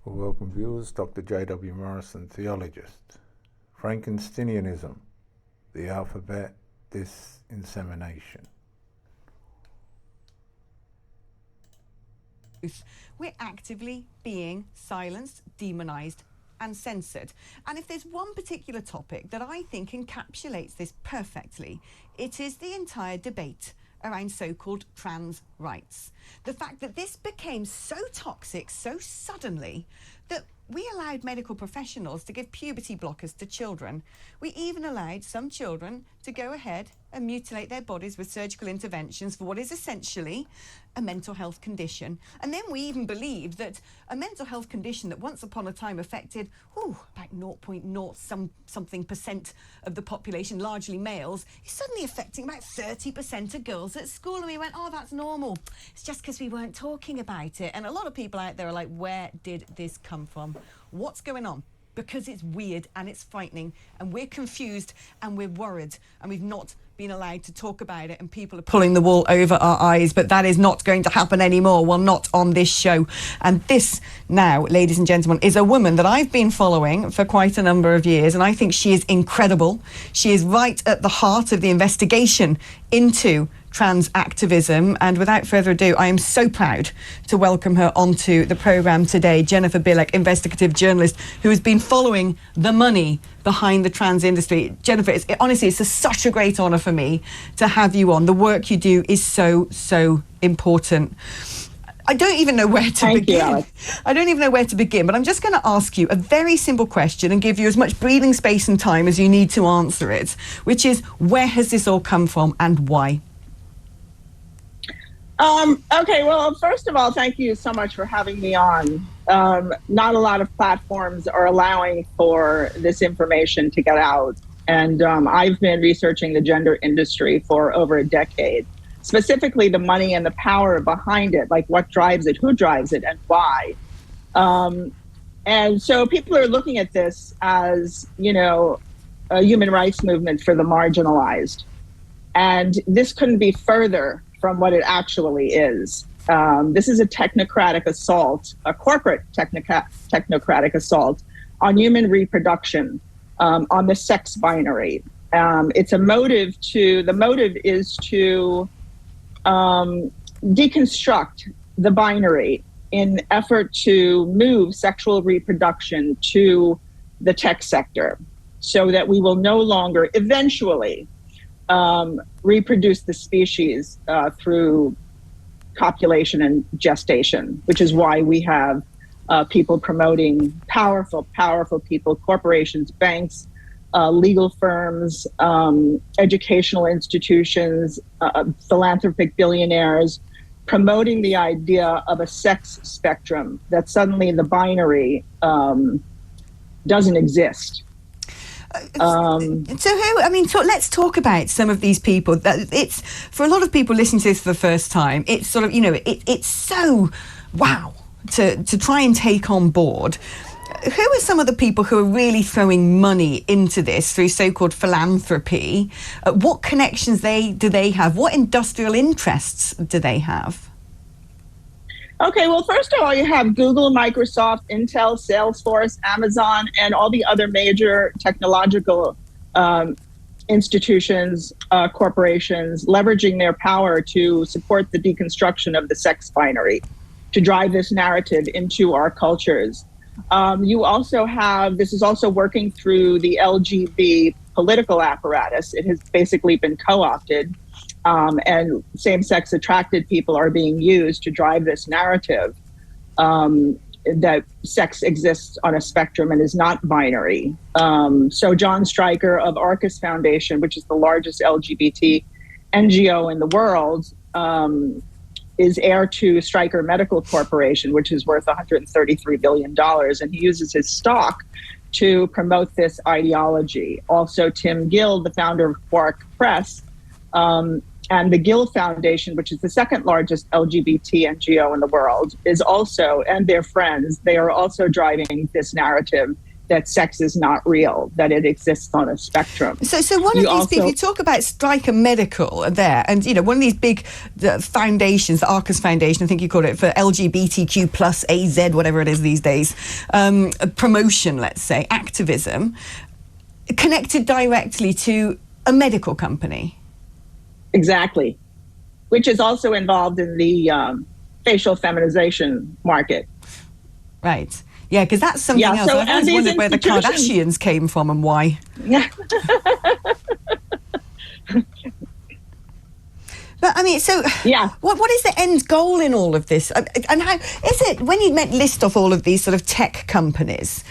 Well, welcome viewers, Dr. J.W. Morrison, theologist. Frankensteiniemism, the alphabet dissemination. We're actively being silenced, demonized, and censored. And if there's one particular topic that I think encapsulates this perfectly, it is the entire debate around so-called trans rights. The fact that this became so toxic so suddenly that we allowed medical professionals to give puberty blockers to children. We even allowed some children to go ahead and mutilate their bodies with surgical interventions for what is essentially a mental health condition. And then we even believed that a mental health condition that once upon a time affected about 0.0 something percent of the population, largely males, is suddenly affecting about 30% of girls at school. And we went, oh, that's normal. It's just because we weren't talking about it. And a lot of people out there are like, where did this come from? What's going on? Because it's weird and it's frightening and we're confused and we're worried and we've not been allowed to talk about it and people are pulling the wool over our eyes, but that is not going to happen anymore. Well, not on this show. And this now, ladies and gentlemen, is a woman that I've been following for quite a number of years, and I think she is incredible. She is right at the heart of the investigation into trans activism, and without further ado, I am so proud to welcome her onto the programme today. Jennifer Bilek, investigative journalist who has been following the money behind the trans industry. Jennifer, honestly, it's such a great honour for me to have you on. The work you do is so, so important. I don't even know where to begin. I don't even know where to begin, but I'm just going to ask you a very simple question and give you as much breathing space and time as you need to answer it, which is, where has this all come from and why? Okay, well, first of all, thank you so much for having me on. Not a lot of platforms are allowing for this information to get out. And I've been researching the gender industry for over a decade, specifically the money and the power behind it, like what drives it, who drives it, and why. And so people are looking at this as, a human rights movement for the marginalized. And this couldn't be further from what it actually is. This is a technocratic assault, a corporate technocratic assault on human reproduction, on the sex binary. The motive is to deconstruct the binary in effort to move sexual reproduction to the tech sector so that we will no longer eventually reproduce the species through copulation and gestation, which is why we have people promoting powerful people, corporations, banks, legal firms, educational institutions, philanthropic billionaires, promoting the idea of a sex spectrum, that suddenly the binary doesn't exist. Let's talk about some of these people. It's, for a lot of people listening to this for the first time, it's sort of, it's so wow to try and take on board. Who are some of the people who are really throwing money into this through so-called philanthropy? What connections do they have? What industrial interests do they have? Okay, well, first of all, you have Google, Microsoft, Intel, Salesforce, Amazon, and all the other major technological institutions, corporations, leveraging their power to support the deconstruction of the sex binary, to drive this narrative into our cultures. You also have, this is also working through the LGBT political apparatus. It has basically been co-opted. And same-sex attracted people are being used to drive this narrative that sex exists on a spectrum and is not binary. So John Stryker of Arcus Foundation, which is the largest LGBT NGO in the world, is heir to Stryker Medical Corporation, which is worth $133 billion. And he uses his stock to promote this ideology. Also, Tim Gill, the founder of Quark Press, and the Gill Foundation, which is the second largest LGBT NGO in the world, is also, and their friends, they are also driving this narrative that sex is not real, that it exists on a spectrum. So one of these people, you talk about Stryker Medical there, and one of these big foundations, the Arcus Foundation, I think you call it, for LGBTQ plus AZ, whatever it is these days, promotion, let's say, activism, connected directly to a medical company. Exactly, which is also involved in the facial feminization market. Right. Yeah, because that's something else. So, I've always wondered where the Kardashians came from and why. Yeah. But I mean, so yeah, what is the end goal in all of this? And how is it, when you list off all of these sort of tech companies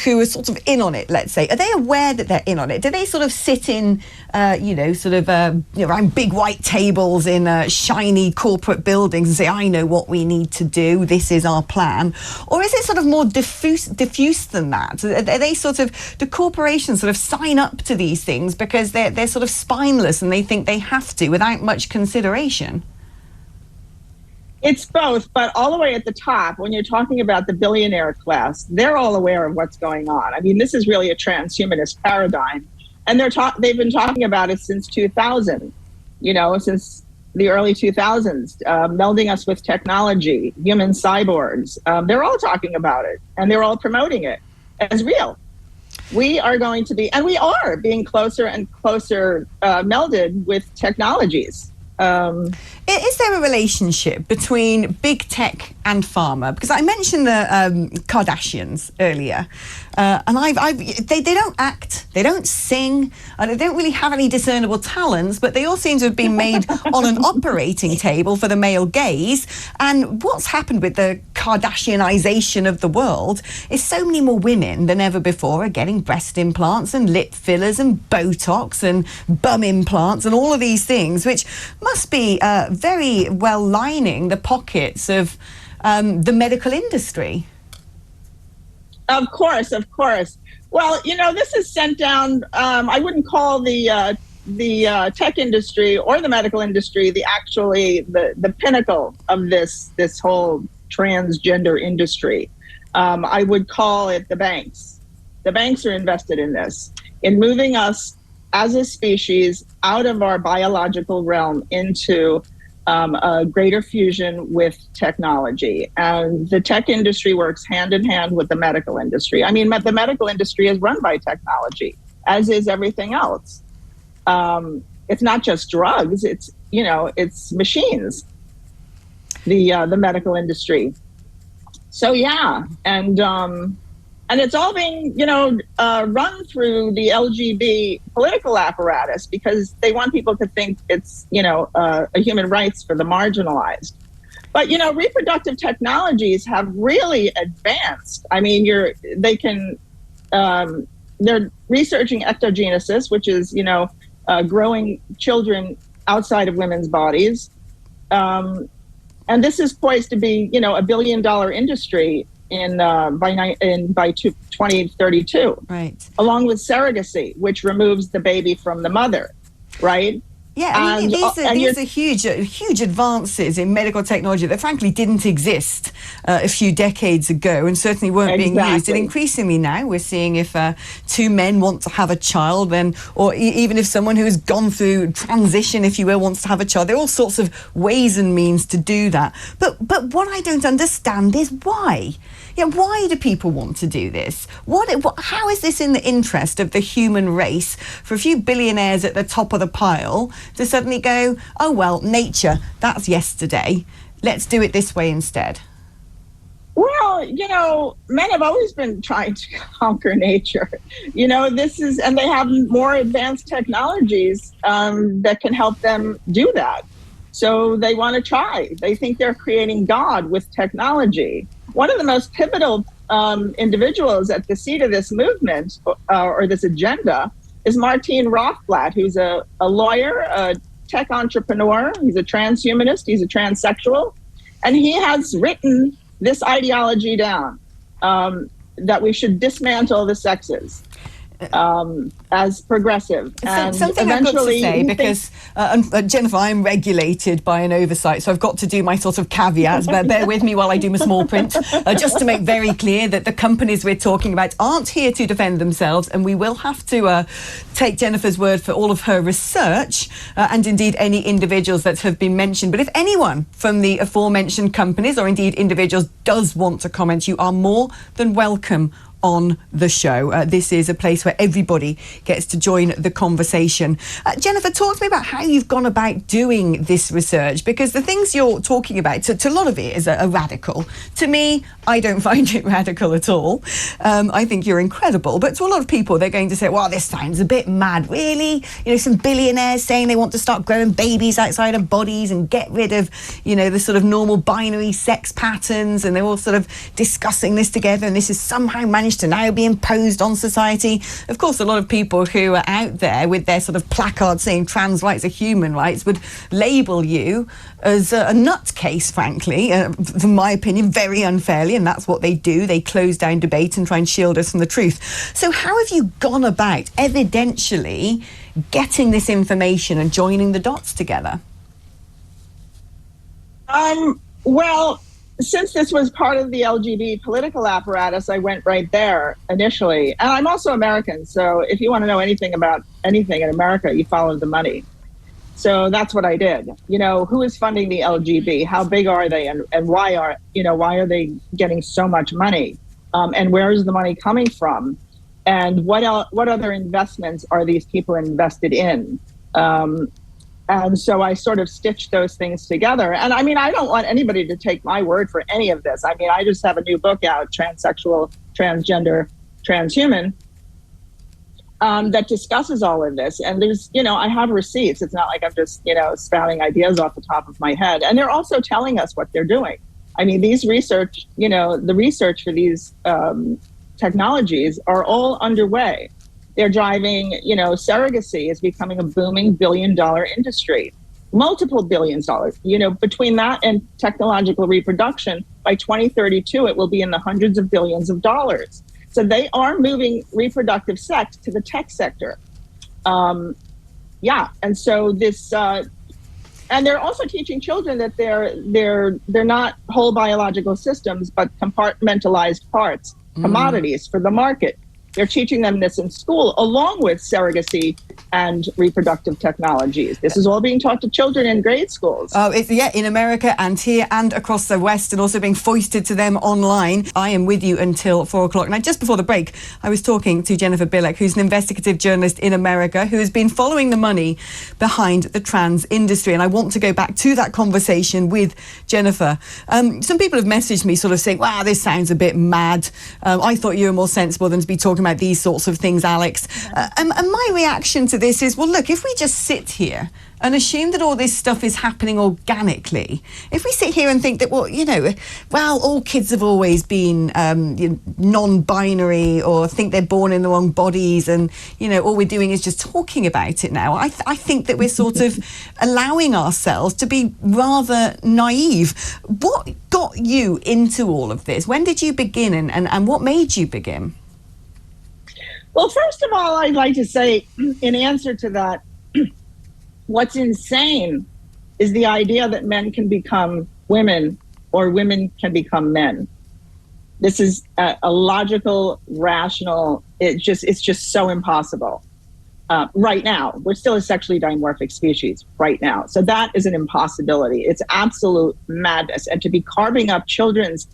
who are sort of in on it, let's say, are they aware that they're in on it? Do they sort of sit in, around big white tables in shiny corporate buildings and say, I know what we need to do, this is our plan? Or is it sort of more diffuse than that? Are they sort of, do corporations sort of sign up to these things because they're sort of spineless and they think they have to without much consideration? It's both, but all the way at the top, when you're talking about the billionaire class, they're all aware of what's going on. I mean, this is really a transhumanist paradigm, and they've been talking about it since 2000, since the early 2000s, melding us with technology, human cyborgs. They're all talking about it, and they're all promoting it as real. We are going to be, and we are being closer and closer melded with technologies. Is there a relationship between big tech and pharma? Because I mentioned the Kardashians earlier, and they don't act, they don't sing, and they don't really have any discernible talents, but they all seem to have been made on an operating table for the male gaze. And what's happened with the Kardashianization of the world is so many more women than ever before are getting breast implants and lip fillers and Botox and bum implants and all of these things, which must be very well lining the pockets of the medical industry. Of course. Well, this is sent down. I wouldn't call the tech industry or the medical industry the pinnacle of this whole transgender industry. I would call it the banks. The banks are invested in this, in moving us as a species out of our biological realm into a greater fusion with technology. And the tech industry works hand in hand with the medical industry. I mean, the medical industry is run by technology, as is everything else. It's not just drugs, it's machines, the medical industry. So yeah, and it's all being, run through the LGB political apparatus because they want people to think it's, a human rights for the marginalized. But, reproductive technologies have really advanced. I mean, they're researching ectogenesis, which is, growing children outside of women's bodies. And this is poised to be, a $1 billion industry by 2032, right? Along with surrogacy, which removes the baby from the mother, right? Yeah, I mean, these are huge advances in medical technology that frankly didn't exist a few decades ago and certainly weren't being used. And increasingly now we're seeing if two men want to have a child, or even if someone who has gone through transition, if you will, wants to have a child, there are all sorts of ways and means to do that. But what I don't understand is why. Why do people want to do this? How is this in the interest of the human race for a few billionaires at the top of the pile to suddenly go, oh, well, nature, that's yesterday. Let's do it this way instead? Well, men have always been trying to conquer nature. And they have more advanced technologies that can help them do that. So they want to try. They think they're creating God with technology. One of the most pivotal individuals at the seat of this movement or this agenda is Martine Rothblatt, who's a lawyer, a tech entrepreneur. He's a transhumanist. He's a transsexual. And he has written this ideology down, that we should dismantle the sexes. as progressive. And something I've got to say, because Jennifer, I'm regulated by an oversight, so I've got to do my sort of caveats, but bear with me while I do my small print, just to make very clear that the companies we're talking about aren't here to defend themselves, and we will have to take Jennifer's word for all of her research, and indeed any individuals that have been mentioned. But if anyone from the aforementioned companies, or indeed individuals, does want to comment, you are more than welcome on the show. This is a place where everybody gets to join the conversation. Jennifer, talk to me about how you've gone about doing this research, because the things you're talking about, to a lot of it is a radical. To me, I don't find it radical at all. I think you're incredible. But to a lot of people, they're going to say, well, this sounds a bit mad. Really? You know, some billionaires saying they want to start growing babies outside of bodies and get rid of, you know, the sort of normal binary sex patterns, and they're all sort of discussing this together, and this is somehow managed to now be imposed on society. Of course, a lot of people who are out there with their sort of placards saying trans rights are human rights would label you as a nutcase, frankly, from my opinion, very unfairly, and that's what they do. They close down debate and try and shield us from the truth. So how have you gone about evidentially getting this information and joining the dots together? Well, since this was part of the LGBT political apparatus, I went right there initially. And I'm also American, so if you want to know anything about anything in America, you follow the money. So that's what I did. You know, who is funding the LGBT? How big are they? And why are they getting so much money? And where is the money coming from? And what other investments are these people invested in? And so I sort of stitched those things together. And I mean, I don't want anybody to take my word for any of this. I mean, I just have a new book out, Transsexual, Transgender, Transhuman, that discusses all of this. And there's, you know, I have receipts. It's not like I'm just, you know, spouting ideas off the top of my head. And they're also telling us what they're doing. I mean, these research, you know, the research for these technologies are all underway. They're driving, you know, surrogacy is becoming a booming billion-dollar industry, multiple billions of dollars. You know, between that and technological reproduction, by 2032, it will be in the hundreds of billions of dollars. So they are moving reproductive sex to the tech sector. Yeah, and so this, and they're also teaching children that they're not whole biological systems, but compartmentalized parts, commodities for the market. They're teaching them this in school, along with surrogacy and reproductive technologies. This is all being taught to children in grade schools. Oh, yeah, in America and here and across the West, and also being foisted to them online. I am with you until 4 o'clock. Now, just before the break, I was talking to Jennifer Bilek, who's an investigative journalist in America, who has been following the money behind the trans industry. And I want to go back to that conversation with Jennifer. Some people have messaged me sort of saying, wow, this sounds a bit mad. I thought you were more sensible than to be talking about these sorts of things, Alex. And my reaction to this is, well, look, if we just sit here and assume that all this stuff is happening organically, if we sit here and think that, well, you know, well, all kids have always been non-binary, or think they're born in the wrong bodies, and, you know, all we're doing is just talking about it now, I think that we're sort of allowing ourselves to be rather naive. What got you into all of this? When did you begin, and what made you begin? Well, first of all, I'd like to say, in answer to that, what's insane is the idea that men can become women or women can become men. This is a logical, rational, it's just so impossible. Right now, we're still a sexually dimorphic species right now. So that is an impossibility. It's absolute madness. And to be carving up children's,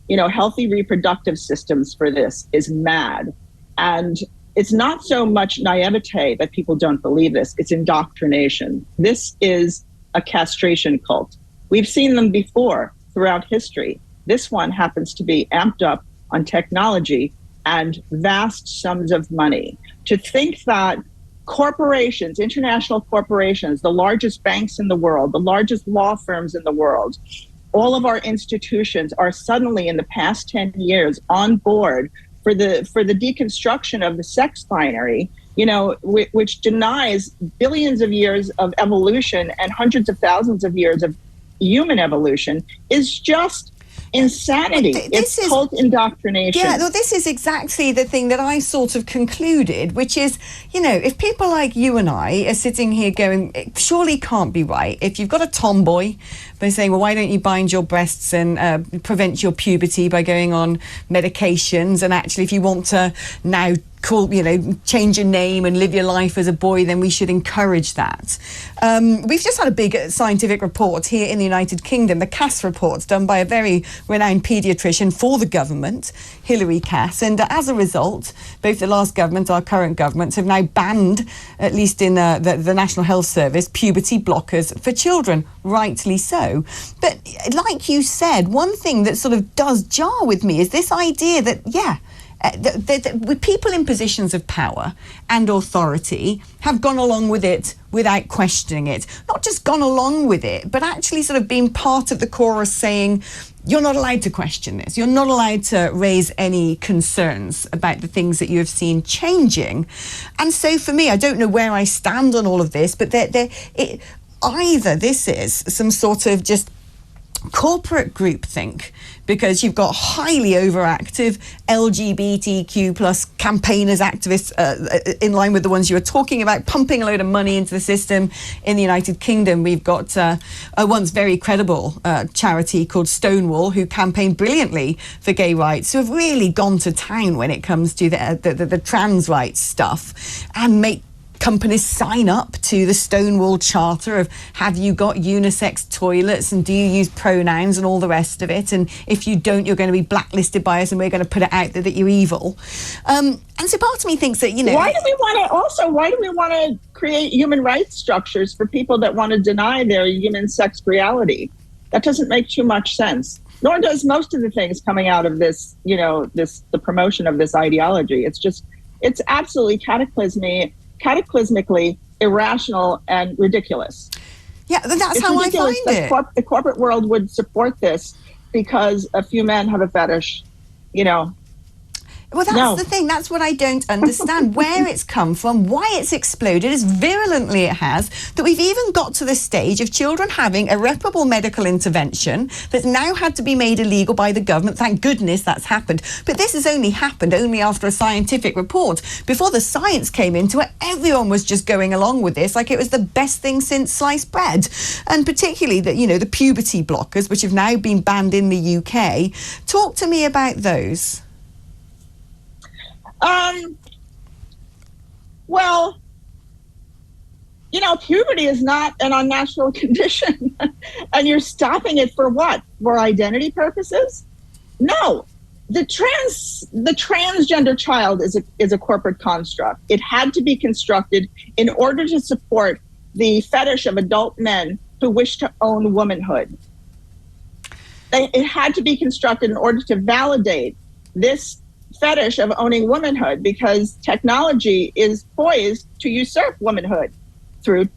you know, healthy reproductive systems for this is mad. And it's not so much naivete that people don't believe this, it's indoctrination. This is a castration cult. We've seen them before throughout history. This one happens to be amped up on technology and vast sums of money. To think that corporations, international corporations, the largest banks in the world, the largest law firms in the world, all of our institutions are suddenly in the past 10 years on board for the deconstruction of the sex binary, you know, which denies billions of years of evolution and hundreds of thousands of years of human evolution, is just insanity. It's cult indoctrination. Yeah, well, this is exactly the thing that I sort of concluded, which is, you know, if people like you and I are sitting here going, it surely can't be right. If you've got a tomboy, they're saying, well, why don't you bind your breasts and prevent your puberty by going on medications? And actually, if you want to now change your name and live your life as a boy, then we should encourage that. We've just had a big scientific report here in the United Kingdom, the Cass report, done by a very renowned paediatrician for the government, Hilary Cass. And as a result, both the last government, our current governments, have now banned, at least in the National Health Service, puberty blockers for children, rightly so. But like you said, one thing that sort of does jar with me is this idea that, with people in positions of power and authority have gone along with it without questioning it. Not just gone along with it, but actually sort of being part of the chorus saying, you're not allowed to question this. You're not allowed to raise any concerns about the things that you have seen changing. And so for me, I don't know where I stand on all of this, but either this is some sort of just corporate groupthink, because you've got highly overactive LGBTQ plus campaigners, activists in line with the ones you were talking about, pumping a load of money into the system. In the United Kingdom, we've got a once very credible charity called Stonewall, who campaigned brilliantly for gay rights, who have really gone to town when it comes to the trans rights stuff, and make companies sign up to the Stonewall Charter of, have you got unisex toilets and do you use pronouns and all the rest of it, and if you don't, you're going to be blacklisted by us and we're going to put it out there that you're evil. And so part of me thinks that, why do we want to create human rights structures for people that want to deny their human sex reality? That doesn't make too much sense. Nor does most of the things coming out of this, the promotion of this ideology. It's absolutely cataclysmically irrational and ridiculous. Yeah, that's how I find it. The corporate world would support this because a few men have a fetish, Well, that's the thing. That's what I don't understand. Where it's come from, why it's exploded as virulently it has, that we've even got to the stage of children having irreparable medical intervention that's now had to be made illegal by the government. Thank goodness that's happened. But this has only happened after a scientific report. Before the science came into it, everyone was just going along with this like it was the best thing since sliced bread. And particularly the puberty blockers, which have now been banned in the UK. Talk to me about those. Well, puberty is not an unnatural condition. And you're stopping it for what? For identity purposes? No. The transgender child is a corporate construct. It had to be constructed in order to support the fetish of adult men who wish to own womanhood. It had to be constructed in order to validate this fetish of owning womanhood, because technology is poised to usurp womanhood through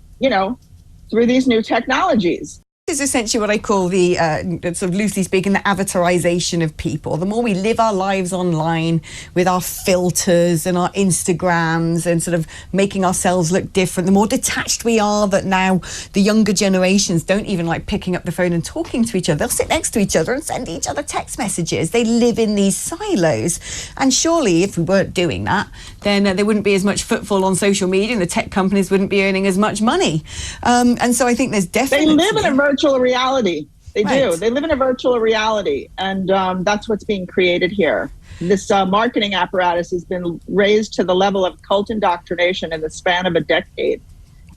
these new technologies. Is essentially what I call the sort of loosely speaking, the avatarization of people. The more we live our lives online with our filters and our Instagrams and sort of making ourselves look different, the more detached we are, that now the younger generations don't even like picking up the phone and talking to each other. They'll sit next to each other and send each other text messages. They live in these silos. And surely if we weren't doing that, then there wouldn't be as much footfall on social media and the tech companies wouldn't be earning as much money. And so I think there's definitely... They live in a virtual reality. They do. They live in a virtual reality. And that's what's being created here. This marketing apparatus has been raised to the level of cult indoctrination in the span of a decade.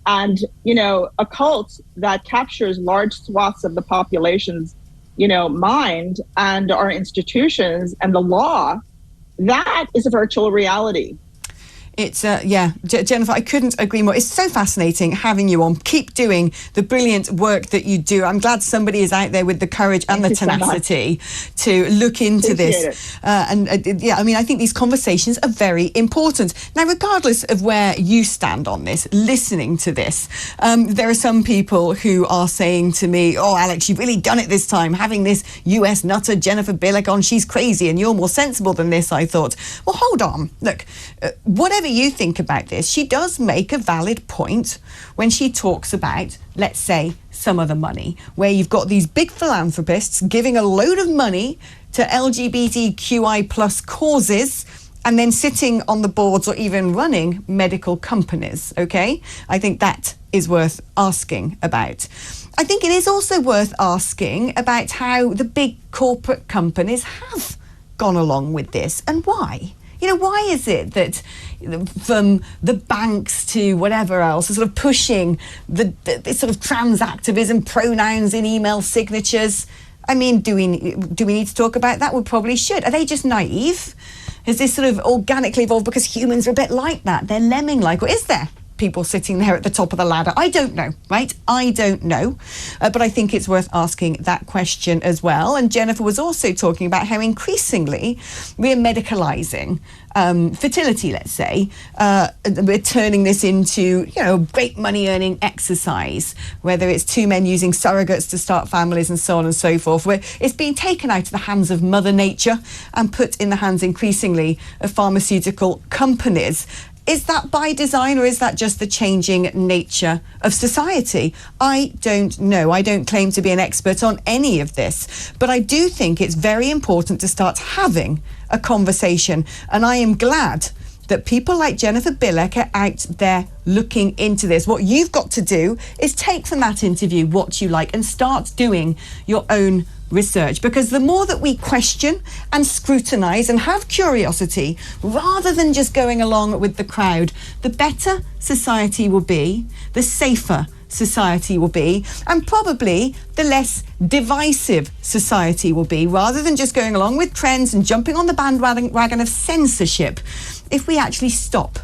And, a cult that captures large swaths of the population's, mind and our institutions and the law, that is a virtual reality. It's, Jennifer, I couldn't agree more. It's so fascinating having you on. Keep doing the brilliant work that you do. I'm glad somebody is out there with the courage and the tenacity to look into this. I think these conversations are very important. Now, regardless of where you stand on this, listening to this, there are some people who are saying to me, oh, Alex, you've really done it this time, having this US nutter Jennifer Billick on. She's crazy and you're more sensible than this, I thought. Well, hold on. Look, whatever do you think about this? She does make a valid point when she talks about, let's say, some of the money, where you've got these big philanthropists giving a load of money to LGBTQI plus causes and then sitting on the boards or even running medical companies, okay? I think that is worth asking about. I think it is also worth asking about how the big corporate companies have gone along with this and why. You know, why is it that from the banks to whatever else are sort of pushing the sort of trans activism, pronouns in email signatures? I mean, do we need to talk about that? We probably should. Are they just naive? Has this sort of organically evolved because humans are a bit like that? They're lemming-like. Or is there people sitting there at the top of the ladder? I don't know, right? I don't know. But I think it's worth asking that question as well. And Jennifer was also talking about how increasingly we're medicalising fertility, let's say. We're turning this into, you know, great money-earning exercise, whether it's two men using surrogates to start families and so on and so forth, where it's being taken out of the hands of Mother Nature and put in the hands increasingly of pharmaceutical companies. Is that by design, or is that just the changing nature of society? I don't know. I don't claim to be an expert on any of this, but I do think it's very important to start having a conversation. And I am glad that people like Jennifer Bilek are out there looking into this. What you've got to do is take from that interview what you like and start doing your own research, because the more that we question and scrutinise and have curiosity rather than just going along with the crowd, the better society will be, the safer society will be, and probably the less divisive society will be, rather than just going along with trends and jumping on the bandwagon of censorship. If we actually stop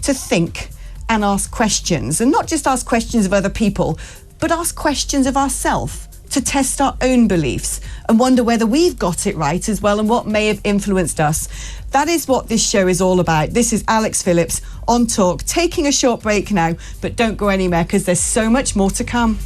to think and ask questions, and not just ask questions of other people, but ask questions of ourselves, to test our own beliefs and wonder whether we've got it right as well and what may have influenced us. That is what this show is all about. This is Alex Phillips on Talk, taking a short break now, but don't go anywhere because there's so much more to come.